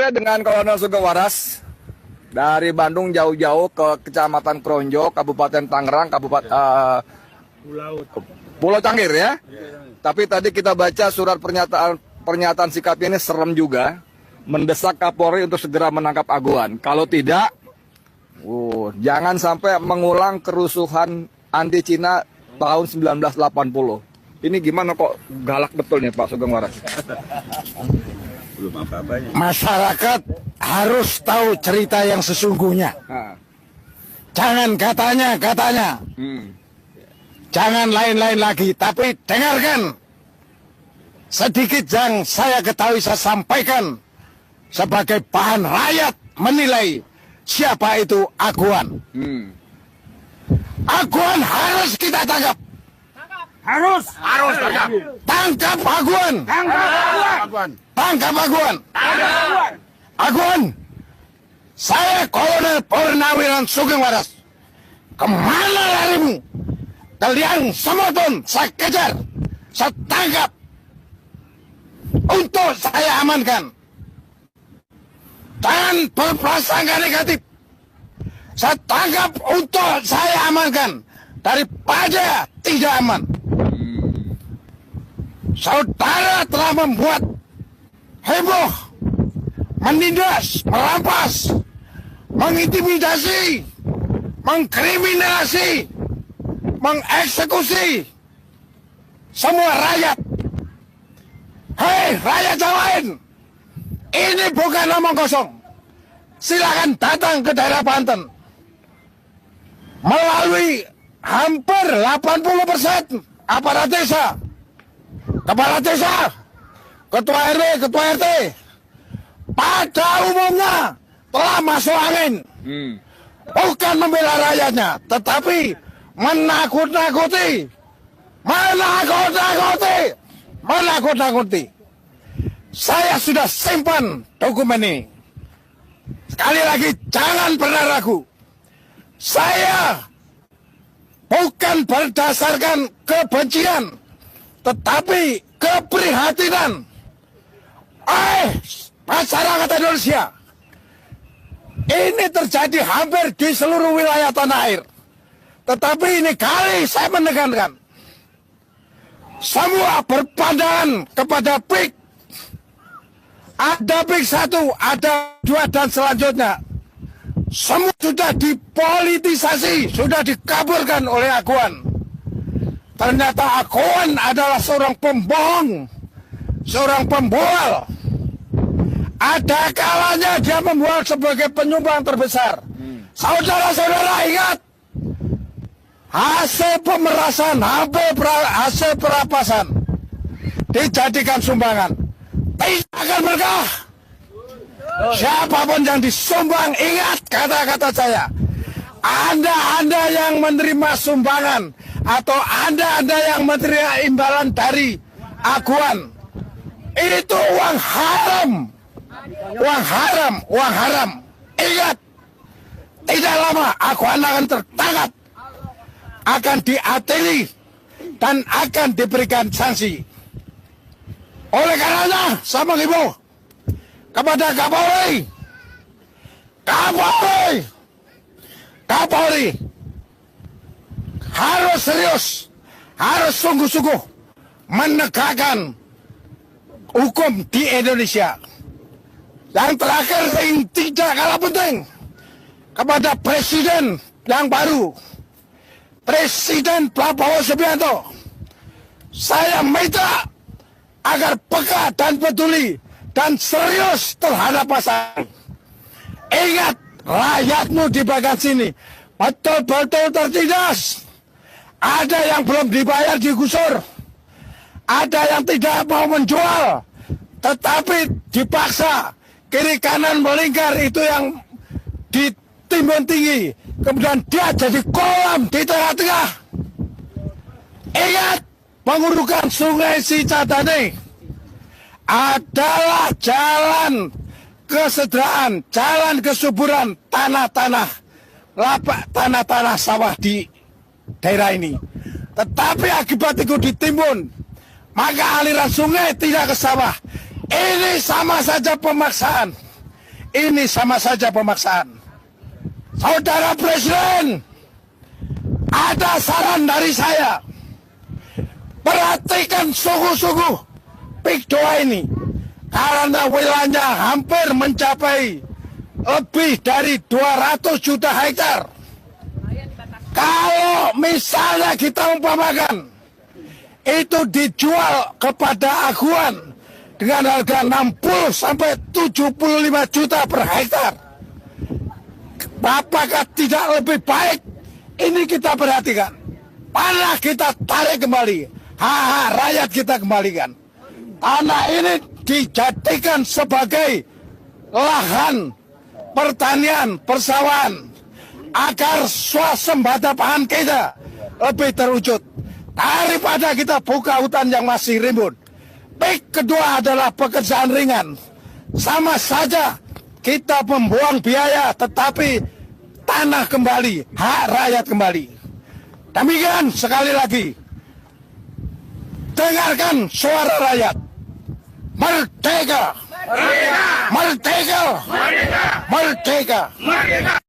Saya dengan Kolonel Sugeng Waras dari Bandung jauh-jauh ke Kecamatan Kronjo, Kabupaten Tangerang, Pulau Cangkir ya. Tapi tadi kita baca surat pernyataan sikapnya ini serem juga, mendesak Kapolri untuk segera menangkap Aguan. Kalau tidak, jangan sampai mengulang kerusuhan anti Cina tahun 1980. Ini gimana kok galak betul nih Pak Sugeng Waras? Belum apa-apanya. Masyarakat harus tahu cerita yang sesungguhnya. Jangan katanya. Jangan lain-lain lagi, tapi dengarkan. Sedikit yang saya ketahui saya sampaikan sebagai bahan rakyat menilai siapa itu Aguan. Aguan harus kita tangkap. Harus tangkap. Tangkap Aguan. Tangkap Aguan. Aguan. Saya Kolonel Purnawiran Sugeng Waras. Kemana larimu? Kalian semua pun saya kejar, saya tangkap, untuk saya amankan. Jangan berprasangka negatif. Saya tangkap untuk saya amankan daripada tidak aman. Saudara telah membuat heboh, menindas, merampas, mengintimidasi, mengkriminalisasi, mengeksekusi semua rakyat. Hei rakyat yang lain, ini bukan omong kosong. Silakan datang ke daerah Banten. Melalui hampir 80% aparat desa, kepala desa, ketua RW, ketua RT, pada umumnya telah masuk angin. Bukan membela rakyatnya, tetapi menakut-nakuti. Saya sudah simpan dokumen ini. Sekali lagi, jangan pernah ragu. Saya bukan berdasarkan kebencian, tetapi keprihatinan. Masyarakat Indonesia, ini terjadi hampir di seluruh wilayah tanah air. Tetapi ini kali saya menekankan, semua berpandangan kepada PIK. Ada PIK 1, ada 2, dan selanjutnya. Semua sudah dipolitisasi, sudah dikaburkan oleh Aguan. Ternyata Aguan adalah seorang pembohong, seorang pembual. Ada kalanya dia membual sebagai penyumbang terbesar. Saudara-saudara ingat, hasil pemerasan, hasil perampasan dijadikan sumbangan. Tidak akan berkah. Siapapun yang disumbang, ingat kata-kata saya. Anda yang menerima sumbangan atau Anda yang menerima imbalan dari Aguan, itu uang haram. Uang haram. Ingat, tidak lama Aguan akan tertangkap, akan diadili, dan akan diberikan sanksi. Oleh karenanya, saya menghimbau kepada Kapolri harus serius, harus sungguh-sungguh menegakkan hukum di Indonesia. Yang terakhir, yang tidak kalah penting, kepada Presiden yang baru, Presiden Prabowo Subianto, saya minta agar peka dan peduli dan serius terhadap masalah. Ingat, rakyatmu di bagian sini betul-betul tertindas. Ada yang belum dibayar digusur, ada yang tidak mau menjual, tetapi dipaksa. Kiri kanan melingkar, itu yang ditimbun tinggi, kemudian dia jadi kolam di tengah-tengah. Ingat, pengurukan Sungai Cisadane adalah jalan kesejahteraan, jalan kesuburan tanah-tanah lapak, tanah-tanah sawah di daerah ini. Tetapi akibat itu ditimbun, maka aliran sungai tidak ke sawah. Ini sama saja pemaksaan. ini sama saja pemaksaan. Saudara Presiden, ada saran dari saya. Perhatikan sungguh-sungguh PIK 2 ini. Karena wilayahnya hampir mencapai lebih dari 200 juta hektar. Kalau misalnya kita umpamakan itu dijual kepada aguan dengan harga 60 sampai 75 juta per hektar, apakah tidak lebih baik? Ini kita perhatikan. Mana kita tarik kembali, rakyat kita kembalikan. Tanah ini dijadikan sebagai lahan pertanian, persawahan, agar swasembada pangan kita lebih terwujud daripada kita buka hutan yang masih rimbun. PIK kedua adalah pekerjaan ringan. Sama saja kita membuang biaya, tetapi tanah kembali, hak rakyat kembali. Demikian sekali lagi, dengarkan suara rakyat. Merdeka! Merdeka! Merdeka! Merdeka! Merdeka!